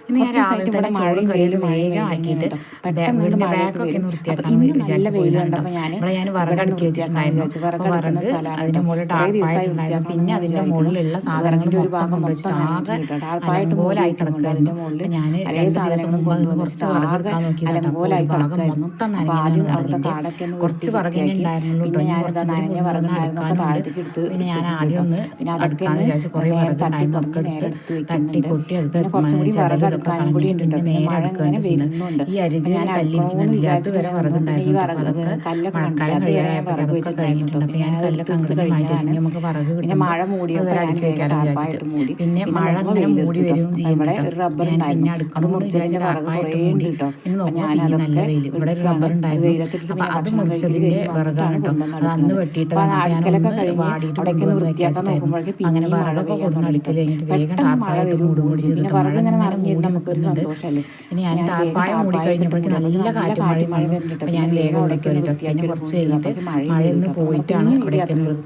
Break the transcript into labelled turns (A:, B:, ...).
A: ഇന്ന് ഞാൻ രാവിലെ തന്നെ ചോറും കറിയിലും വേഗം ആക്കിയിട്ട് വീടിൻ്റെ ബാഗൊക്കെ ഒന്ന് വൃത്തിയാക്കാമെന്ന് വിചാരിച്ച് പോയതാണ്. ഇവിടെ ഞാൻ വിറകടുക്കി വെച്ചിട്ടുണ്ടായിരുന്നു. അപ്പോൾ വിറക് അതിൻ്റെ മുകളിൽ ടാർപ്പായിട്ടുണ്ടായിരുന്നു. പിന്നെ അതിൻ്റെ മുകളിലുള്ള സാധനങ്ങൾ മൊത്തം കൊണ്ടുവച്ചിട്ട് ആകെ അലങ്കോലായി കിടക്കുമായിരുന്നു. അപ്പോൾ ഞാൻ 2 ദിവസം മുമ്പ് അതിന് കുറച്ച് വിറക് എടുക്കാൻ നോക്കിയതാണ്. അപ്പോൾ ഒരു ഭാഗം മൊത്തം നനഞ്ഞതാണ് വിറകിൻ്റെ. കുറച്ച് വിറകിനെ ഉണ്ടായിരുന്നുള്ളൂ കേട്ടോ. ഞാൻ കുറച്ചും കൂടി കൊണ്ടുവന്ന് അടുക്കാനുണ്ട്. പിന്നെ ഞാൻ ആദ്യം ഒന്ന് അടുക്കാന്ന് വിചാരിച്ച് കുറേ വിറകുണ്ടായിരുന്നു. ഒക്കെ എടുത്ത് തട്ടി കൊട്ടി അത് ചതലും ഇതൊക്കെ കളഞ്ഞിട്ട് പിന്നെ നേരെ അടുക്കുകയാണ് ചെയ്യുന്നത്. ഈ അരികിൽ കല്ലിരിക്കുന്നുണ്ട്. അതുവരെ വിറകുണ്ടായിരുന്നു. അപ്പോൾ അതൊക്കെ മഴക്കാലം കഴിയാറായപ്പോൾ അതൊക്കെ കഴിഞ്ഞിട്ടുണ്ട്. അപ്പോൾ ഞാൻ കല്ലൊക്കെ അങ്ങോട്ട് മാറ്റി വെച്ചു. നമുക്ക് വിറക് കിട്ടുമ്പോൾ അതുവരെ അടുക്കി വെക്കാമെന്ന് വിചാരിച്ചിട്ട്. പിന്നെ മഴ അങ്ങനെ മൂടി വരികയും ചെയ്യും. പിന്നെ അടുക്കണമെന്ന് വിചാരിച്ച ടാർപ്പായിട്ട് മൂടി. പിന്നെ നോക്കുമ്പോൾ പിന്നെ നല്ല വെയിൽ. ഇവിടെ ഒരു റബ്ബർ ഉണ്ടായിരുന്നു. അപ്പോൾ അത് മുറിച്ചതിൻ്റെ വിറകാണ് കേട്ടോ. അത് അന്ന് വെട്ടിയിട്ടതാണ്. അപ്പോൾ ഞാനൊന്ന് വാടിയിട്ട് കൊണ്ടുവന്ന് വെക്കാൻ വെച്ചിട്ടായിരുന്നു. അങ്ങനെ വിറകൊക്കെ കൊടുന്ന് അടുക്കൽ കഴിഞ്ഞിട്ട് വേഗം ടാർപ്പായിട്ട് മൂടി ചെയ്തിട്ട് മഴ ഇങ്ങനെ മൂടി നിൽക്കുന്നുണ്ട്. പിന്നെ ഞാൻ ടാർപ്പായ മൂടി കഴിഞ്ഞപ്പോഴേക്കും നല്ല കാറ്റും മഴയും വന്നു. അപ്പോൾ ഞാൻ വേഗം ഉള്ളിൽ കയറിയിട്ട് പിന്നെ കുറച്ച് കഴിഞ്ഞിട്ട് മഴയൊന്ന് പോയിട്ടാണ് അവിടേക്കൊന്ന് വൃത്തിയാക്കി.